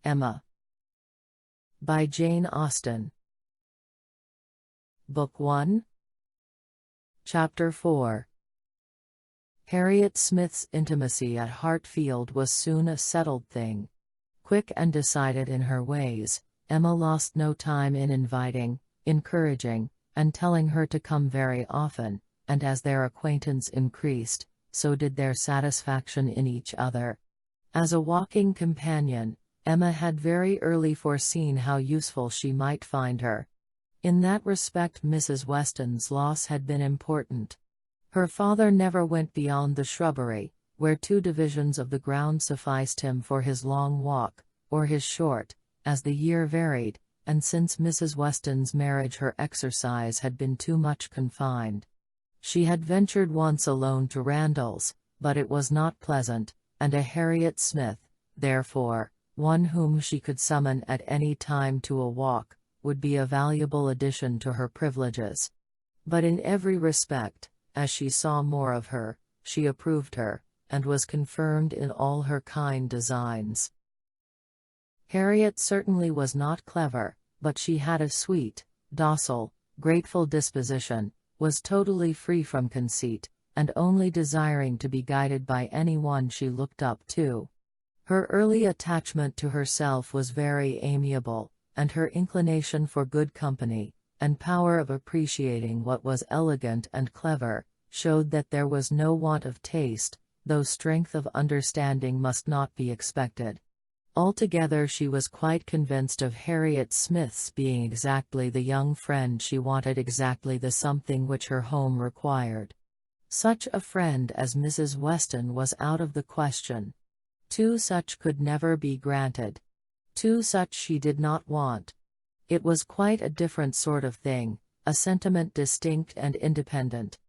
Emma. By Jane Austen. Book 1. Chapter 4. Harriet Smith's intimacy at Hartfield was soon a settled thing. Quick and decided in her ways, Emma lost no time in inviting, encouraging, and telling her to come very often, and as their acquaintance increased, so did their satisfaction in each other. As a walking companion, Emma had very early foreseen how useful she might find her. In that respect Mrs. Weston's loss had been important. Her father never went beyond the shrubbery, where 2 divisions of the ground sufficed him for his long walk, or his short, as the year varied, and since Mrs. Weston's marriage her exercise had been too much confined. She had ventured once alone to Randalls, but it was not pleasant, and a Harriet Smith, therefore, one whom she could summon at any time to a walk, would be a valuable addition to her privileges. But in every respect, as she saw more of her, she approved her, and was confirmed in all her kind designs. Harriet certainly was not clever, but she had a sweet, docile, grateful disposition, was totally free from conceit, and only desiring to be guided by anyone she looked up to. Her early attachment to herself was very amiable, and her inclination for good company, and power of appreciating what was elegant and clever, showed that there was no want of taste, though strength of understanding must not be expected. Altogether she was quite convinced of Harriet Smith's being exactly the young friend she wanted, exactly the something which her home required. Such a friend as Mrs. Weston was out of the question. 2 such could never be granted. 2 such she did not want. It was quite a different sort of thing, a sentiment distinct and independent.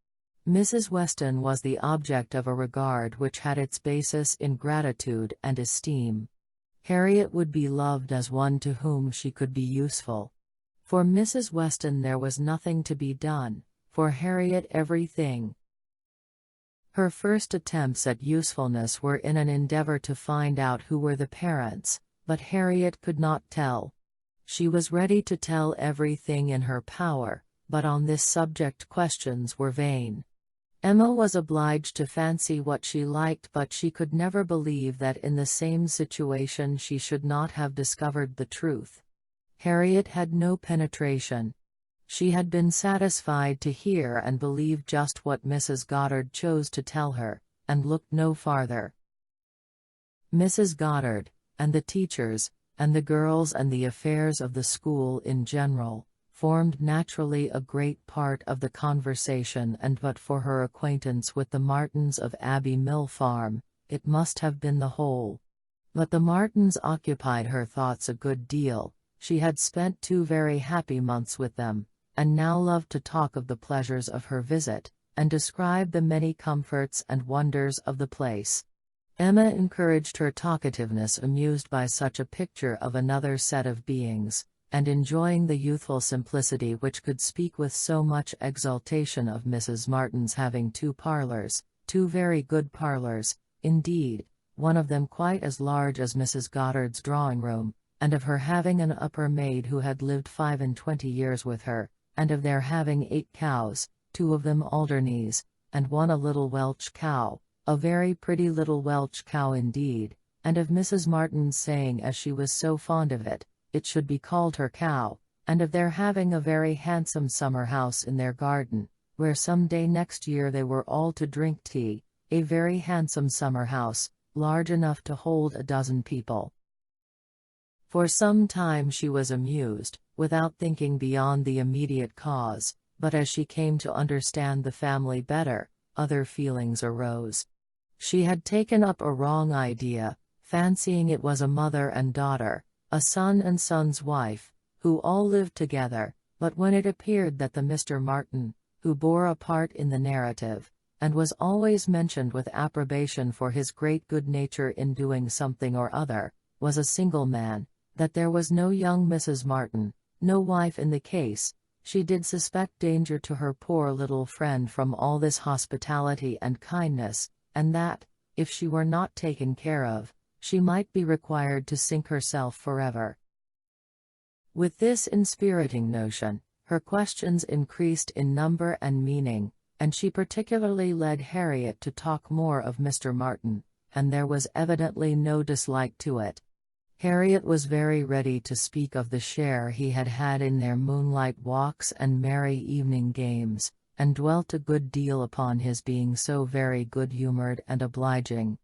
Mrs. Weston was the object of a regard which had its basis in gratitude and esteem. Harriet would be loved as one to whom she could be useful. For Mrs. Weston there was nothing to be done, for Harriet everything. Her first attempts at usefulness were in an endeavor to find out who were the parents, but Harriet could not tell. She was ready to tell everything in her power, but on this subject questions were vain. Emma was obliged to fancy what she liked, but she could never believe that in the same situation she should not have discovered the truth. Harriet had no penetration. She had been satisfied to hear and believe just what Mrs. Goddard chose to tell her, and looked no farther. Mrs. Goddard, and the teachers, and the girls, and the affairs of the school in general, formed naturally a great part of the conversation, and but for her acquaintance with the Martins of Abbey Mill Farm, it must have been the whole. But the Martins occupied her thoughts a good deal. She had spent 2 very happy months with them, and now loved to talk of the pleasures of her visit, and describe the many comforts and wonders of the place. Emma encouraged her talkativeness, amused by such a picture of another set of beings, and enjoying the youthful simplicity which could speak with so much exultation of Mrs. Martin's having 2 parlors, 2 very good parlors, indeed, one of them quite as large as Mrs. Goddard's drawing-room, and of her having an upper maid who had lived 25 years with her, and of their having 8 cows, 2 of them Alderneys, and 1 a little Welch cow, a very pretty little Welch cow indeed, and of Mrs. Martin's saying, as she was so fond of it, it should be called her cow, and of their having a very handsome summer house in their garden, where some day next year they were all to drink tea, a very handsome summer house, large enough to hold 12 people. For some time she was amused, without thinking beyond the immediate cause, but as she came to understand the family better, other feelings arose. She had taken up a wrong idea, fancying it was a mother and daughter, a son and son's wife, who all lived together, but when it appeared that the Mr. Martin, who bore a part in the narrative, and was always mentioned with approbation for his great good nature in doing something or other, was a single man, that there was no young Mrs. Martin, no wife in the case, she did suspect danger to her poor little friend from all this hospitality and kindness, and that, if she were not taken care of, she might be required to sink herself forever. With this inspiriting notion, her questions increased in number and meaning, and she particularly led Harriet to talk more of Mr. Martin, and there was evidently no dislike to it. Harriet was very ready to speak of the share he had had in their moonlight walks and merry evening games, and dwelt a good deal upon his being so very good-humored and obliging.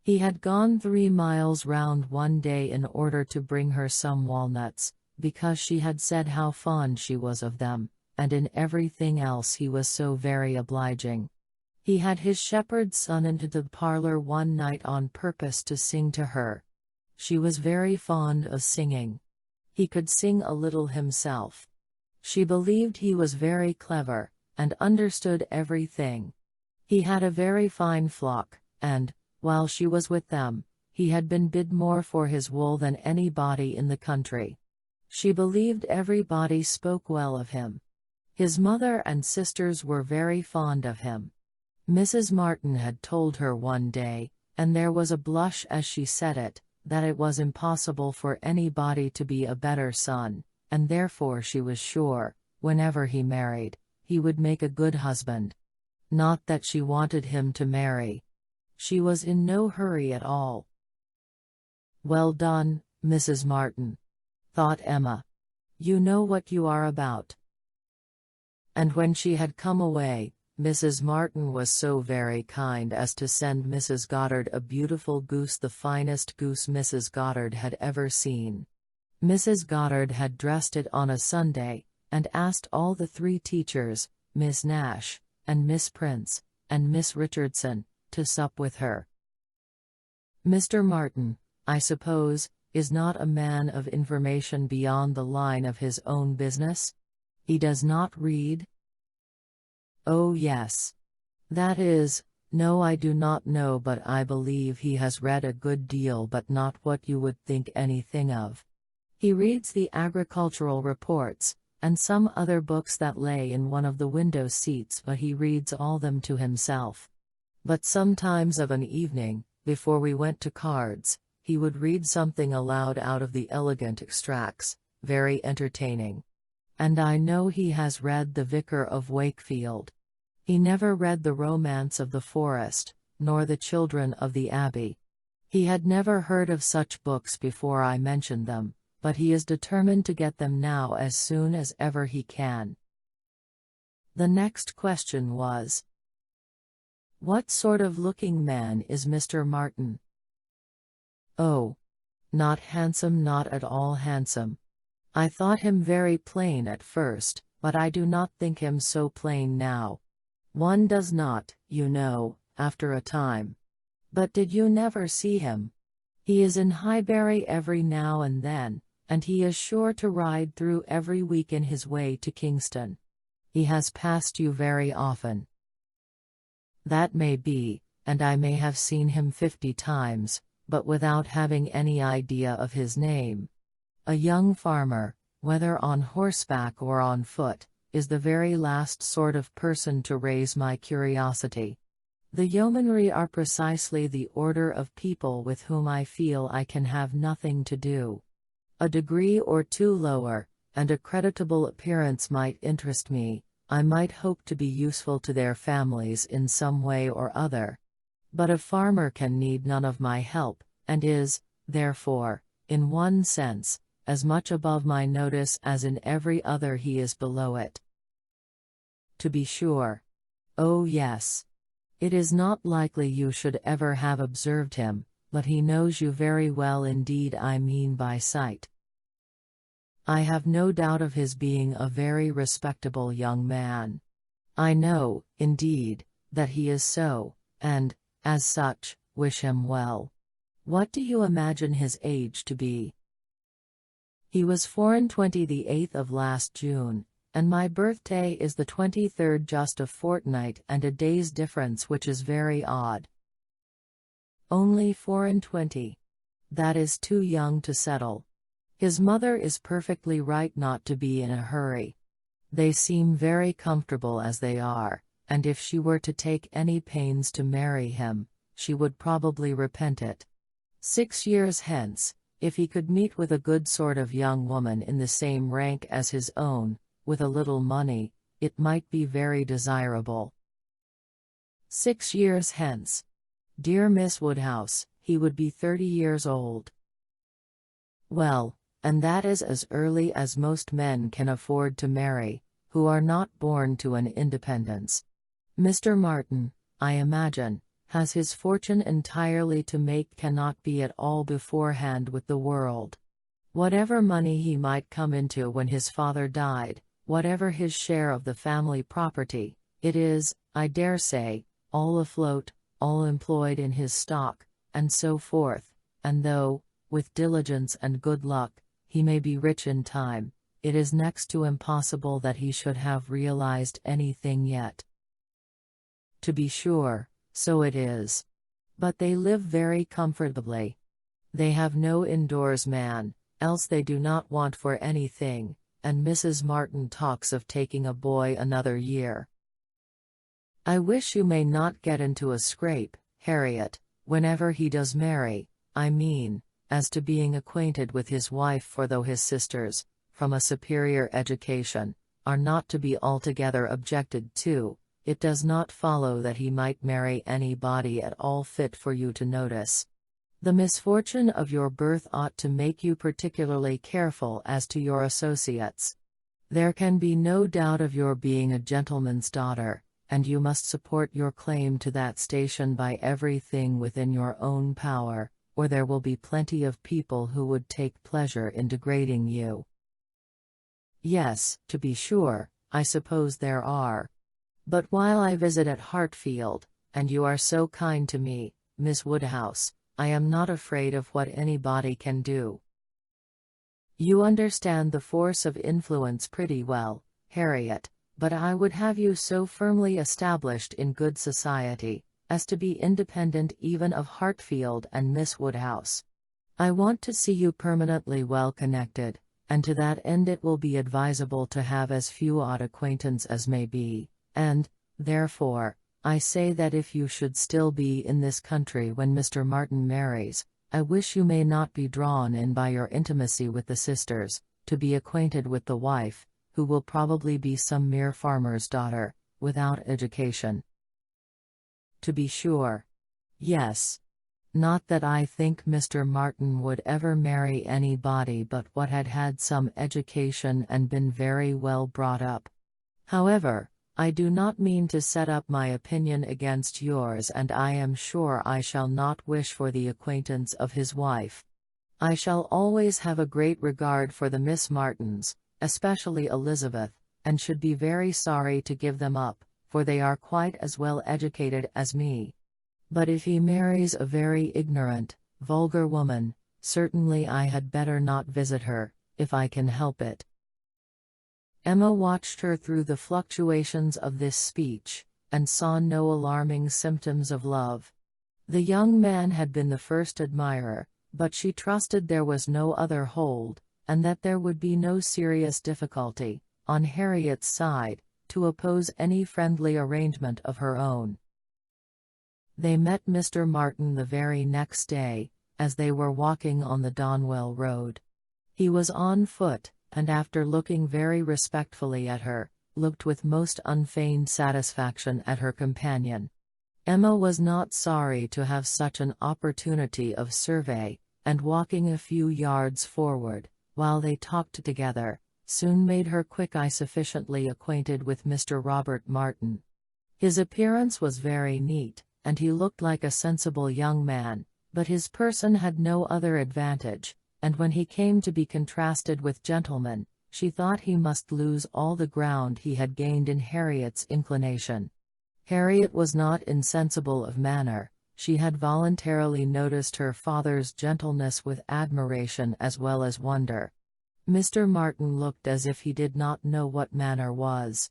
He had gone 3 miles round one day in order to bring her some walnuts, because she had said how fond she was of them, and in everything else he was so very obliging. He had his shepherd's son into the parlor one night on purpose to sing to her. She was very fond of singing. He could sing a little himself. She believed he was very clever, and understood everything. He had a very fine flock, and, while she was with them, he had been bid more for his wool than anybody in the country. She believed everybody spoke well of him. His mother and sisters were very fond of him. Mrs. Martin had told her one day, and there was a blush as she said it, that it was impossible for anybody to be a better son, and therefore she was sure, whenever he married, he would make a good husband. Not that she wanted him to marry. She was in no hurry at all. "Well done, Mrs. Martin," thought Emma. "You know what you are about." And when she had come away, Mrs. Martin was so very kind as to send Mrs. Goddard a beautiful goose, the finest goose Mrs. Goddard had ever seen. Mrs. Goddard had dressed it on a Sunday, and asked all the 3 teachers, Miss Nash, and Miss Prince, and Miss Richardson, to sup with her. Mr. Martin, I suppose, is not a man of information beyond the line of his own business? He does not read? Oh yes. That is, no, I do not know, but I believe he has read a good deal, but not what you would think anything of. He reads the agricultural reports, and some other books that lay in one of the window seats, but he reads all them to himself. But sometimes of an evening, before we went to cards, he would read something aloud out of the elegant extracts, very entertaining. And I know he has read The Vicar of Wakefield. He never read The Romance of the Forest, nor The Children of the Abbey. He had never heard of such books before I mentioned them, but he is determined to get them now as soon as ever he can. The next question was, "What sort of looking man is Mr. Martin?" "Oh, not handsome, not at all handsome. I thought him very plain at first, but I do not think him so plain now. One does not, you know, after a time. But did you never see him? He is in Highbury every now and then, and he is sure to ride through every week in his way to Kingston. He has passed you very often." "That may be, and I may have seen him 50 times, but without having any idea of his name. A young farmer, whether on horseback or on foot, is the very last sort of person to raise my curiosity. The yeomanry are precisely the order of people with whom I feel I can have nothing to do. A degree or 2 lower, and a creditable appearance might interest me. I might hope to be useful to their families in some way or other. But a farmer can need none of my help, and is, therefore, in one sense, as much above my notice as in every other he is below it." "To be sure. Oh yes. It is not likely you should ever have observed him, but he knows you very well indeed, I mean by sight." "I have no doubt of his being a very respectable young man. I know, indeed, that he is so, and, as such, wish him well. What do you imagine his age to be?" "He was 24 the 8th of last June, and my birthday is the 23rd, just a fortnight and a day's difference, which is very odd." "Only 24. That is too young to settle. His mother is perfectly right not to be in a hurry. They seem very comfortable as they are, and if she were to take any pains to marry him, she would probably repent it. 6 years hence, if he could meet with a good sort of young woman in the same rank as his own, with a little money, it might be very desirable. 6 years hence. Dear Miss Woodhouse, he would be 30 years old. Well, and that is as early as most men can afford to marry, who are not born to an independence. Mr. Martin, I imagine, has his fortune entirely to make, cannot be at all beforehand with the world. Whatever money he might come into when his father died, whatever his share of the family property, it is, I dare say, all afloat, all employed in his stock, and so forth, and though, with diligence and good luck, he may be rich in time, it is next to impossible that he should have realized anything yet. To be sure, so it is. But they live very comfortably. They have no indoors man, else they do not want for anything, and Mrs. Martin talks of taking a boy another year. I wish you may not get into a scrape, Harriet, whenever he does marry, I mean, as to being acquainted with his wife, for though his sisters, from a superior education, are not to be altogether objected to, it does not follow that he might marry anybody at all fit for you to notice. The misfortune of your birth ought to make you particularly careful as to your associates. There can be no doubt of your being a gentleman's daughter, and you must support your claim to that station by everything within your own power, or there will be plenty of people who would take pleasure in degrading you. Yes, to be sure, I suppose there are. But while I visit at Hartfield, and you are so kind to me, Miss Woodhouse, I am not afraid of what anybody can do. You understand the force of influence pretty well, Harriet, but I would have you so firmly established in good society, as to be independent even of Hartfield and Miss Woodhouse. I want to see you permanently well connected, and to that end it will be advisable to have as few odd acquaintance as may be, and, therefore, I say that if you should still be in this country when Mr. Martin marries, I wish you may not be drawn in by your intimacy with the sisters, to be acquainted with the wife, who will probably be some mere farmer's daughter, without education. To be sure. Yes. Not that I think Mr. Martin would ever marry anybody but what had had some education and been very well brought up. However, I do not mean to set up my opinion against yours, and I am sure I shall not wish for the acquaintance of his wife. I shall always have a great regard for the Miss Martins, especially Elizabeth, and should be very sorry to give them up, for they are quite as well educated as me. But if he marries a very ignorant, vulgar woman, certainly I had better not visit her, if I can help it. Emma watched her through the fluctuations of this speech, and saw no alarming symptoms of love. The young man had been the first admirer, but she trusted there was no other hold, and that there would be no serious difficulty, on Harriet's side, to oppose any friendly arrangement of her own. They met Mr. Martin the very next day, as they were walking on the Donwell Road. He was on foot, and after looking very respectfully at her, looked with most unfeigned satisfaction at her companion. Emma was not sorry to have such an opportunity of survey, and walking a few yards forward, while they talked together, soon made her quick eye sufficiently acquainted with Mr. Robert Martin. His appearance was very neat, and he looked like a sensible young man, but his person had no other advantage, and when he came to be contrasted with gentlemen, she thought he must lose all the ground he had gained in Harriet's inclination. Harriet was not insensible of manner. She had voluntarily noticed her father's gentleness with admiration as well as wonder. Mr. Martin looked as if he did not know what manner was.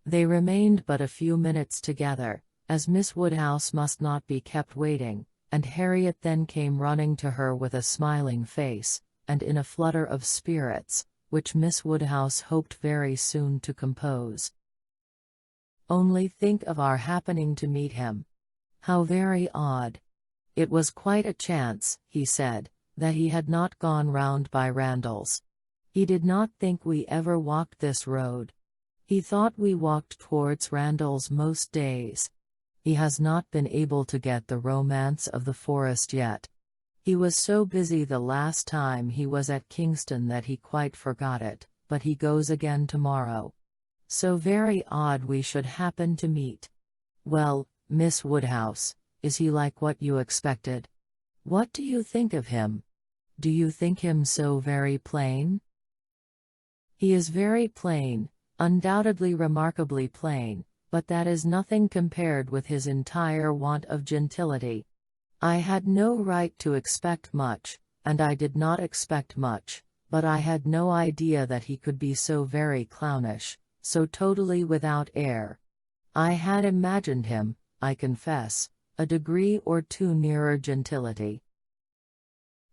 They remained but a few minutes together, as Miss Woodhouse must not be kept waiting, and Harriet then came running to her with a smiling face, and in a flutter of spirits, which Miss Woodhouse hoped very soon to compose. "Only think of our happening to meet him. How very odd! It was quite a chance, he said, that he had not gone round by Randall's. He did not think we ever walked this road. He thought we walked towards Randall's most days. He has not been able to get the romance of the forest yet. He was so busy the last time he was at Kingston that he quite forgot it, but he goes again tomorrow. So very odd we should happen to meet. Well, Miss Woodhouse, is he like what you expected? What do you think of him? Do you think him so very plain? He is very plain, undoubtedly remarkably plain, but that is nothing compared with his entire want of gentility. I had no right to expect much, and I did not expect much, but I had no idea that he could be so very clownish, so totally without air. I had imagined him, I confess, a degree or two nearer gentility.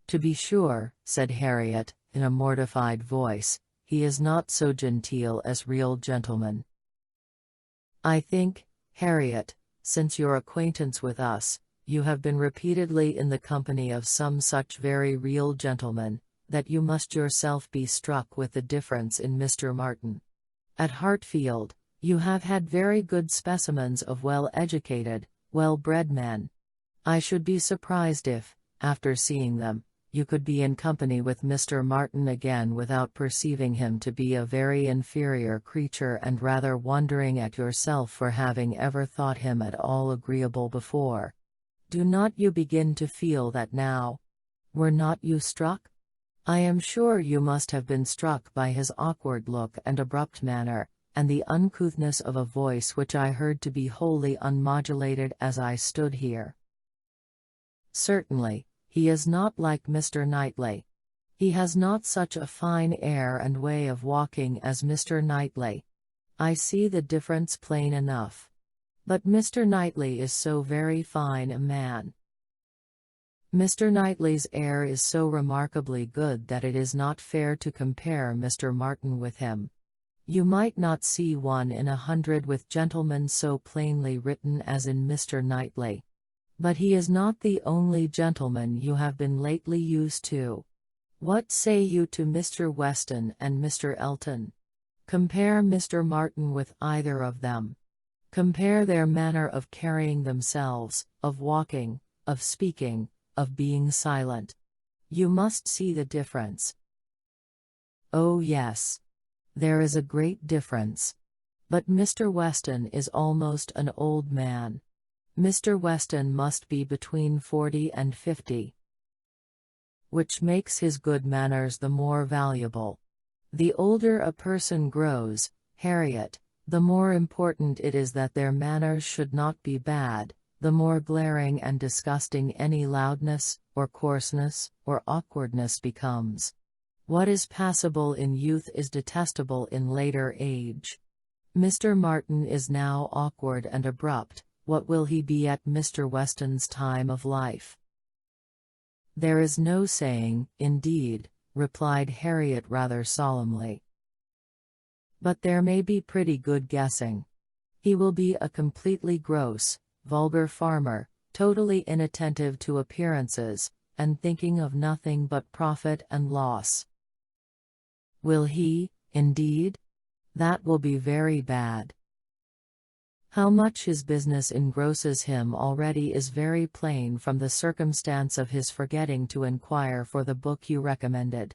To be sure, said Harriet, in a mortified voice, he is not so genteel as real gentlemen. I think, Harriet, since your acquaintance with us, you have been repeatedly in the company of some such very real gentlemen, that you must yourself be struck with the difference in Mr. Martin. At Hartfield, you have had very good specimens of well-educated, well-bred men. I should be surprised if, after seeing them, you could be in company with Mr. Martin again without perceiving him to be a very inferior creature and rather wondering at yourself for having ever thought him at all agreeable before. Do not you begin to feel that now? Were not you struck? I am sure you must have been struck by his awkward look and abrupt manner, and the uncouthness of a voice which I heard to be wholly unmodulated as I stood here. Certainly, he is not like Mr. Knightley. He has not such a fine air and way of walking as Mr. Knightley. I see the difference plain enough. But Mr. Knightley is so very fine a man. Mr. Knightley's air is so remarkably good that it is not fair to compare Mr. Martin with him. You might not see 1 in 100 with gentlemen so plainly written as in Mr. Knightley. But he is not the only gentleman you have been lately used to. What say you to Mr. Weston and Mr. Elton? Compare Mr. Martin with either of them. Compare their manner of carrying themselves, of walking, of speaking, of being silent. You must see the difference. Oh yes. There is a great difference. But Mr. Weston is almost an old man. Mr. Weston must be between 40 and 50. Which makes his good manners the more valuable. The older a person grows, Harriet, the more important it is that their manners should not be bad, the more glaring and disgusting any loudness, or coarseness, or awkwardness becomes. What is passable in youth is detestable in later age. Mr. Martin is now awkward and abrupt. What will he be at Mr. Weston's time of life? There is no saying, indeed, replied Harriet rather solemnly. But there may be pretty good guessing. He will be a completely gross, vulgar farmer, totally inattentive to appearances, and thinking of nothing but profit and loss. Will he, indeed? That will be very bad. How much his business engrosses him already is very plain from the circumstance of his forgetting to inquire for the book you recommended.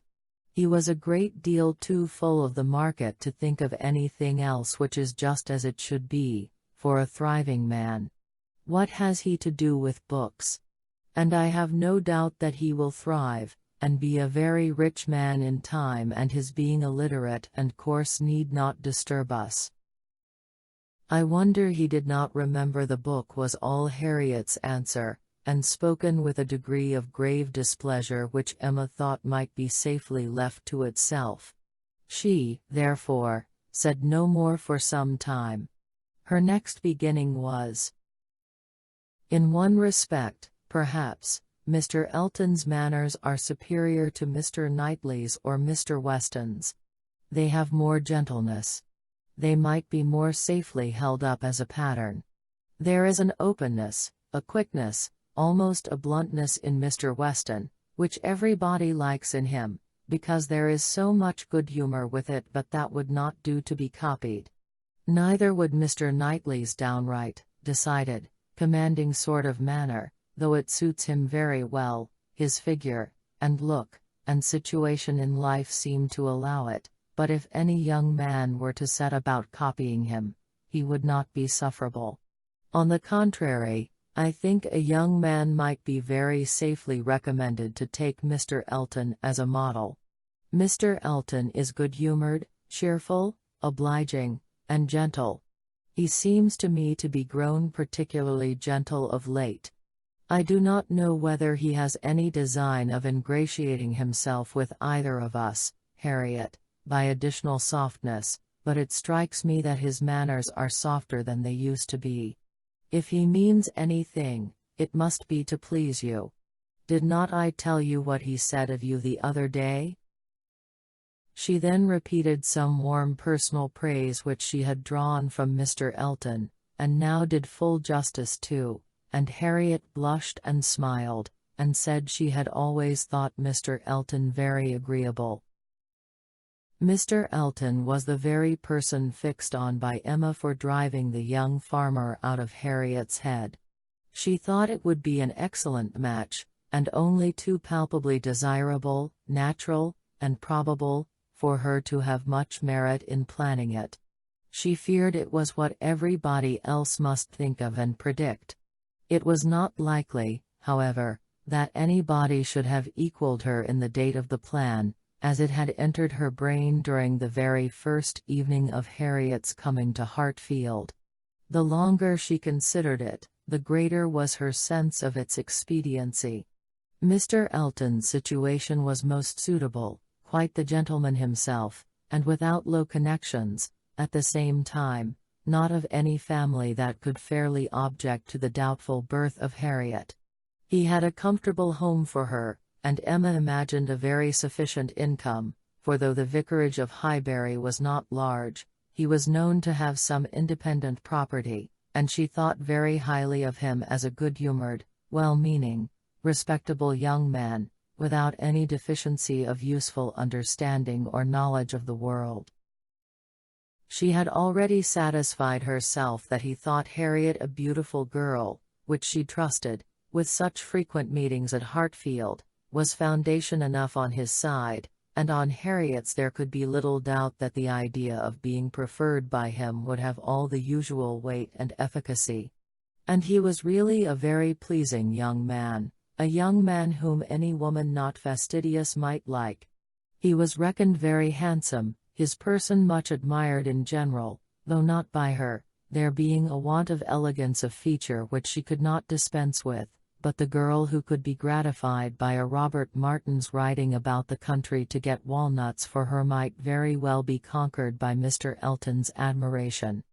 He was a great deal too full of the market to think of anything else, which is just as it should be, for a thriving man. What has he to do with books? And I have no doubt that he will thrive, and be a very rich man in time, and his being illiterate and coarse need not disturb us. I wonder he did not remember the book, was all Harriet's answer, and spoken with a degree of grave displeasure which Emma thought might be safely left to itself. She, therefore, said no more for some time. Her next beginning was, in one respect, perhaps, Mr. Elton's manners are superior to Mr. Knightley's or Mr. Weston's. They have more gentleness. They might be more safely held up as a pattern. There is an openness, a quickness, almost a bluntness in Mr. Weston, which everybody likes in him, because there is so much good humor with it, but that would not do to be copied. Neither would Mr. Knightley's downright, decided, commanding sort of manner, though it suits him very well. His figure, and look, and situation in life seem to allow it, but if any young man were to set about copying him, he would not be sufferable. On the contrary, I think a young man might be very safely recommended to take Mr. Elton as a model. Mr. Elton is good-humored, cheerful, obliging, and gentle. He seems to me to be grown particularly gentle of late. I do not know whether he has any design of ingratiating himself with either of us, Harriet, by additional softness, but it strikes me that his manners are softer than they used to be. If he means anything, it must be to please you. Did not I tell you what he said of you the other day?" She then repeated some warm personal praise which she had drawn from Mr. Elton, and now did full justice to, and Harriet blushed and smiled, and said she had always thought Mr. Elton very agreeable. Mr. Elton was the very person fixed on by Emma for driving the young farmer out of Harriet's head. She thought it would be an excellent match, and only too palpably desirable, natural, and probable, for her to have much merit in planning it. She feared it was what everybody else must think of and predict. It was not likely, however, that anybody should have equaled her in the date of the plan, as it had entered her brain during the very first evening of Harriet's coming to Hartfield. The longer she considered it, the greater was her sense of its expediency. Mr. Elton's situation was most suitable, quite the gentleman himself, and without low connections, at the same time, not of any family that could fairly object to the doubtful birth of Harriet. He had a comfortable home for her, and Emma imagined a very sufficient income, for though the vicarage of Highbury was not large, he was known to have some independent property, and she thought very highly of him as a good-humored, well-meaning, respectable young man, without any deficiency of useful understanding or knowledge of the world. She had already satisfied herself that he thought Harriet a beautiful girl, which she trusted, with such frequent meetings at Hartfield, was foundation enough on his side, and on Harriet's there could be little doubt that the idea of being preferred by him would have all the usual weight and efficacy. And he was really a very pleasing young man, a young man whom any woman not fastidious might like. He was reckoned very handsome, his person much admired in general, though not by her, there being a want of elegance of feature which she could not dispense with. But the girl who could be gratified by a Robert Martin's riding about the country to get walnuts for her might very well be conquered by Mr. Elton's admiration.